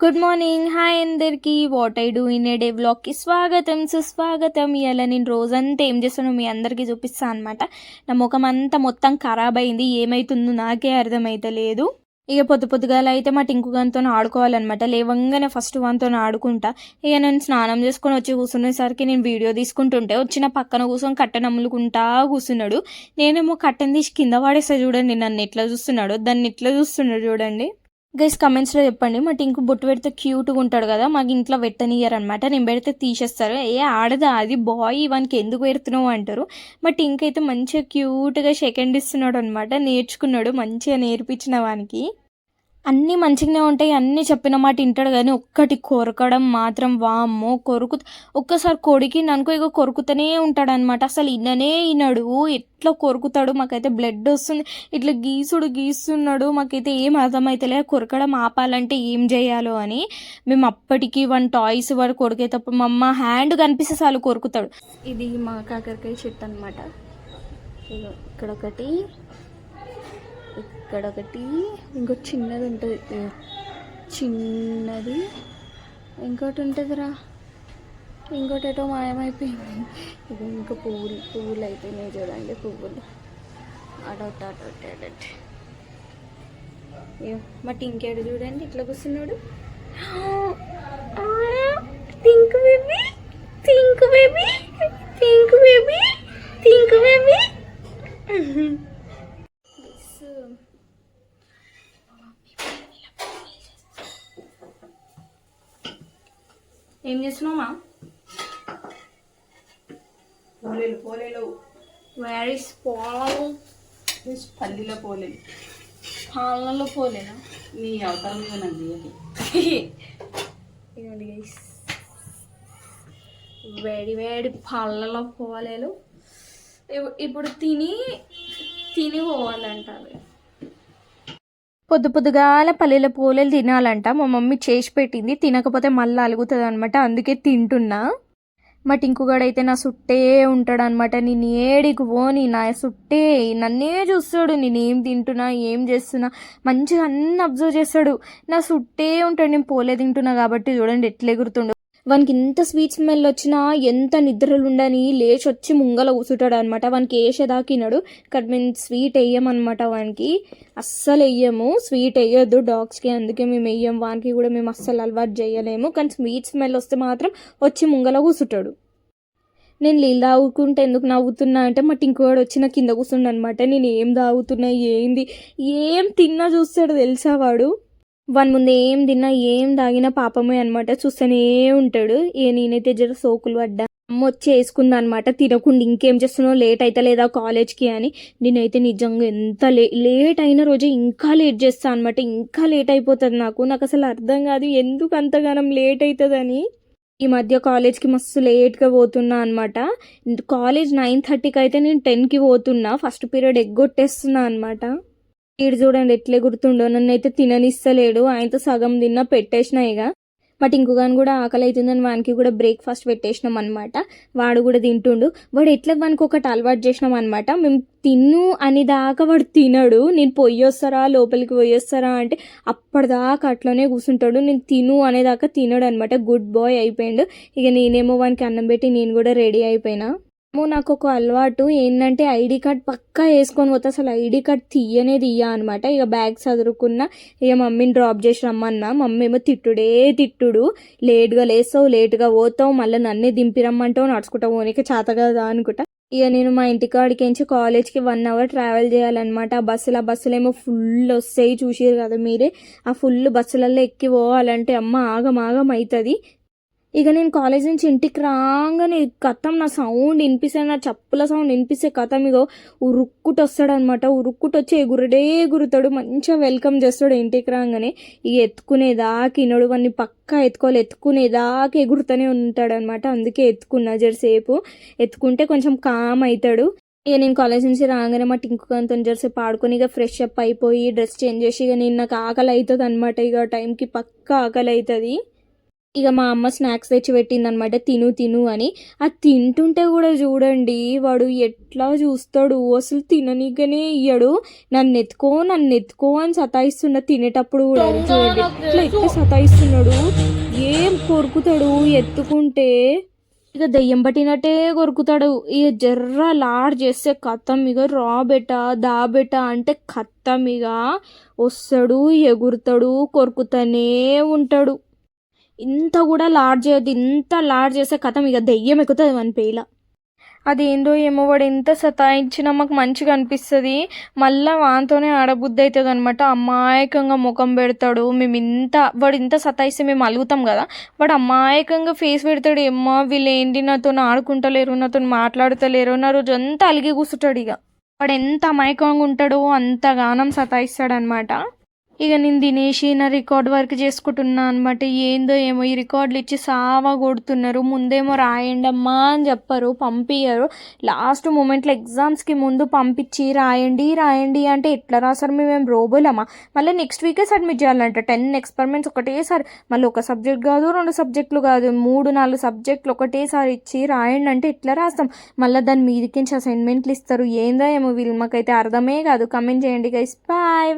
Good morning. Hi అందరికీ. What I do in a day వ్లాగ్కి స్వాగతం సుస్వాగతం. ఇలా నేను రోజంతా ఏం చేస్తానో మీ అందరికీ చూపిస్తాను అనమాట. నా ముఖం అంతా మొత్తం ఖరాబ్ అయింది, ఏమవుతుందో నాకే అర్థమైతలేదు. ఇక పొద్దుగాల అయితే మా టింకుగానితో ఆడుకోవాలన్నమాట. లేవంగానే ఫస్ట్ వానితో ఆడుకుంటా. ఇక నేను స్నానం చేసుకొని వచ్చి కూర్చునేసరికి నేను వీడియో తీసుకుంటుంటే వచ్చిన పక్కన కూర్చొని కట్టె నమ్ములుకుంటా కూర్చున్నాడు. నేనేమో కట్టెని తీసి కింద పడేస్తా. చూడండి నన్ను ఎట్లా చూస్తున్నాడు, దాన్ని ఎట్లా చూస్తున్నాడు చూడండి. గైస్ కమెంట్స్లో చెప్పండి, మా టింకు బొట్టు పెడితే క్యూట్గా ఉంటాడు కదా, మాకు ఇంట్లో పెట్టనియర్ అనమాట. నేను పెడితే తీసేస్తారు. ఆడదా అది బాయ్, ఇవానికి ఎందుకు పెడుతున్నావు అంటారు. మా టింక్ అయితే మంచిగా క్యూట్గా సెకండ్ ఇస్తున్నాడు అనమాట. నేర్చుకున్నాడు, మంచిగా నేర్పించిన వానికి. అన్నీ మంచిగానే ఉంటాయి, అన్నీ చెప్పిన మాట వింటాడు. కానీ ఒక్కటి కొరకడం మాత్రం వామ్మో ఒక్కసారి కొడికి అనుకో ఇక కొరుకుతూనే ఉంటాడు అనమాట. అసలు వినడు, ఎట్లా కొరుకుతాడు. మాకైతే బ్లడ్ వస్తుంది, ఇట్లా గీస్తున్నాడు. మాకైతే ఏం అర్థమైతలే కొరకడం ఆపాలంటే ఏం చేయాలో అని. మేము అప్పటికి టాయ్స్ వాడు కొరికేటప్పుడు మా అమ్మ హ్యాండ్ కనిపిస్తే చాలు కొరుకుతాడు. ఇది మా కాకరకాయ చెట్టు అనమాట. ఇక్కడ ఒకటి, ఇక్కడ ఒకటి, ఇంకో చిన్నది ఉంటుంది, చిన్నది ఇంకోటి ఉంటుందిరా, ఇంకోటి ఏటో మాయమైపోయింది. ఇది ఇంకా పువ్వులు అయిపోయినాయి చూడండి. పువ్వులు అడొట్ బట్ ఇంకేడు చూడండి ఇట్లా కూర్చున్నాడు. Think baby, think baby, think baby, think baby. ఏం చేస్తున్నావా? పోలేలు వేర్ ఇస్ పోలేలు? పల్లీల పోలేలు. పాలలో పోలేనా? నీ అవతారం మీద నాకు ఇదిగోండి గైస్, వేడి వేడి పళ్ళలో పోలేలు. ఇప్పుడు తిని పోవాలంటారు. పొద్దుగాల పల్లెల పోలేలు తినాలంట. మా మమ్మీ చేసి పెట్టింది, తినకపోతే మళ్ళీ అలుగుతుంది అనమాట. అందుకే తింటున్నా. మా టింకుగాడైతే నా సుట్టే ఉంటాడు అనమాట. నేను ఏడికి పోని నా సుట్టే నన్నే చూస్తాడు. నేను ఏం తింటున్నా, ఏం చేస్తున్నా మంచిగా అన్నీ అబ్జర్వ్ చేస్తాడు. నా సుట్టే ఉంటాడు. నేను పోలే తింటున్నా కాబట్టి చూడండి ఎట్లా ఎగురుతుండు. వానికి ఎంత స్వీట్ స్మెల్ వచ్చినా, ఎంత నిద్రలు ఉండని లేచి వచ్చి ముంగల కూసుంటాడు అనమాట. వానికి వేసేదాకినాడు. ఇక్కడ మేము స్వీట్ వేయమన్నమాట. వానికి అస్సలు వేయము, స్వీట్ వేయొద్దు డాగ్స్కి, అందుకే మేము వేయం. వానికి కూడా మేము అస్సలు అలవాటు చేయలేము. కానీ స్వీట్ స్మెల్ వస్తే మాత్రం వచ్చి ముంగల కూసుంటాడు. నేను నీళ్ళు తాగుకుంటే ఎందుకు నవ్వుతున్నా అంటే మా టింకువాడు వచ్చిన కింద కూర్చుండు అనమాట. నేను ఏం తాగుతున్నా, ఏంది ఏం తిన్నా చూస్తాడు తెలుసా వాడు. వాని ముందు ఏం తిన్నా ఏం తాగినా పాపమే అనమాట, చూస్తూనే ఉంటాడు. నేనైతే జర సోకులు పడ్డా. అమ్మ వచ్చి వేసుకుందా అనమాట. తినకుండా ఇంకేం చేస్తున్నావు, లేట్ అయితే లేదా కాలేజ్కి అని. నేనైతే నిజంగా ఎంత లేట్ అయిన రోజే ఇంకా లేట్ చేస్తాను అనమాట. ఇంకా లేట్ అయిపోతుంది నాకు అసలు అర్థం కాదు ఎందుకు అంతగానం లేట్ అవుతుందని. ఈ మధ్య కాలేజ్కి మస్తు లేట్గా పోతున్నా అనమాట. కాలేజ్ 9:30కి అయితే నేను 10కి పోతున్నా. ఫస్ట్ పీరియడ్ ఎగ్గొట్టేస్తున్నా అనమాట. ఈడు చూడండి ఎట్లే గుర్తుండో, నన్ను అయితే తిననిస్తలేడు. ఆయనతో సగం తిన్నా పెట్టేసిన. ఇక బట్ ఇంకొకని కూడా ఆకలి అవుతుందని వానికి కూడా బ్రేక్ఫాస్ట్ పెట్టేసినాం అనమాట. వాడు కూడా తింటుండు. వాడు ఎట్లా వానికి ఒకటి అలవాటు చేసినాం అనమాట. మేము తిన్ను అని దాకా వాడు తినడు. నేను పొయ్యొస్తారా లోపలికి పోయొస్తారా అంటే అప్పటిదాకా అట్లనే కూర్చుంటాడు. నేను తిను అనేదాకా తినడు అనమాట. గుడ్ బాయ్ అయిపోయాడు. ఇక నేనేమో వానికి అన్నం పెట్టి నేను కూడా రెడీ అయిపోయినా. నాకు ఒక అలవాటు ఏంటంటే ఐడి కార్డ్ పక్కా వేసుకొని పోతా. అసలు ఐడి కార్డ్ తీయ అనమాట. ఇక బ్యాగ్ చదువుకున్నా. ఇక మమ్మీని డ్రాప్ చేసి రమ్మన్నా. మమ్మీ ఏమో తిట్టుడు. లేట్గా లేస్తావు, లేట్గా పోతావు, మళ్ళీ నన్నే దింపిరమ్మంటావు, నడుచుకుంటా పోనీకి చేత కదా అనుకుంటా. ఇక నేను మా ఇంటికాడికించి కాలేజ్కి 1 hour ట్రావెల్ చేయాలన్నమాట. ఆ బస్సులు ఏమో ఫుల్ వస్తాయి, చూసారు కదా మీరే. ఆ ఫుల్ బస్సులలో ఎక్కి పోవాలంటే అమ్మ ఆగం అవుతుంది. ఇక నేను కాలేజ్ నుంచి ఇంటికి రాగానే కథం నా సౌండ్ వినిపిస్తే, నా చెప్పుల సౌండ్ వినిపిస్తే కథం ఇగో ఉరుక్కుట వస్తాడు అనమాట. ఉరుక్కుట వచ్చి ఎగురుతాడు. మంచిగా వెల్కమ్ చేస్తాడు ఇంటికి రాగానే. ఇక ఎత్తుకునేదాకా వినడు. వాడిని పక్కా ఎత్తుకునేదాకా ఎగురుతూనే ఉంటాడు అనమాట. అందుకే ఎత్తుకున్నా జరసేపు. ఎత్తుకుంటే కొంచెం కామ్ అవుతాడు. ఇక నేను కాలేజ్ నుంచి రాగానే మా టింకుతో జరసేపు ఆడుకొని ఇక ఫ్రెష్ అప్ అయిపోయి డ్రెస్ చేంజ్ చేసి ఇక నాకు ఆకలి అవుతుంది అనమాట. ఇక టైంకి పక్కా ఆకలి అవుతుంది. ఇక మా అమ్మ స్నాక్స్ తెచ్చి పెట్టిందనమాట, తిను తిను అని. అది తింటుంటే కూడా చూడండి వాడు ఎట్లా చూస్తాడు, అసలు తిననీకనే ఇయ్యడు. నన్ను ఎత్తుకో అని సతాయిస్తున్న తినేటప్పుడు కూడా చూడండి ఇట్లా ఎత్తి సతాయిస్తున్నాడు. ఏం కొరుకుతాడు ఎత్తుకుంటే, ఇక దెయ్యం పట్టినట్టే కొరుకుతాడు. ఇక జర్ర లాడ్ చేస్తే కత్తం ఇక రా బెట దా బెట అంటే కత్తం ఇక వస్తాడు, ఎగురుతాడు, కొరుకుతానే ఉంటాడు. ఇంత కూడా లాడ్ చేయొద్దు, ఇంత లాడ్ చేసే కథం ఇక దెయ్యం ఎక్కుతుంది మన పేల. అదేందో ఏమో వాడు ఎంత సతాయించినా మాకు మంచిగా అనిపిస్తుంది. మళ్ళీ వానితోనే ఆడబుద్ధి అవుతుంది అనమాట. అమాయకంగా ముఖం పెడతాడు. వాడు ఇంత సతాయిస్తే మేము అలుగుతాం కదా, వాడు అమాయకంగా ఫేస్ పెడతాడు. ఏమ్మా వీళ్ళు ఏంటి నాతో ఆడుకుంటలేరు, నాతో మాట్లాడతలేరు, నా రోజు అంతా అలిగి కూర్చుంటాడు. ఇక వాడు ఎంత అమాయకంగా ఉంటాడో అంతగానం సతాయిస్తాడు అనమాట. ఇక నేను తినేసి నా రికార్డ్ వర్క్ చేసుకుంటున్నా అనమాట. ఏందో ఏమో ఈ రికార్డులు ఇచ్చి సావా కొడుతున్నారు. ముందేమో రాయండమ్మా అని చెప్పరు, పంపించరు. లాస్ట్ మూమెంట్లో ఎగ్జామ్స్కి ముందు పంపించి రాయండి రాయండి అంటే ఎట్లా రాస్తారు? మేము రోబోలమ్మా? మళ్ళీ నెక్స్ట్ వీకే సబ్మిట్ చేయాలంట. 10 ఎక్స్పెరిమెంట్స్ ఒకటేసారి, మళ్ళీ ఒక సబ్జెక్ట్ కాదు 2 సబ్జెక్టులు కాదు 3-4 సబ్జెక్టులు ఒకటేసారి ఇచ్చి రాయండి అంటే ఎట్లా రాస్తాం? మళ్ళీ దాని మీదకించి అసైన్మెంట్లు ఇస్తారు. ఏందో ఏమో వీళ్ళు, మాకైతే అర్థమే కాదు. కమెంట్ చేయండి గైస్. బాయ్.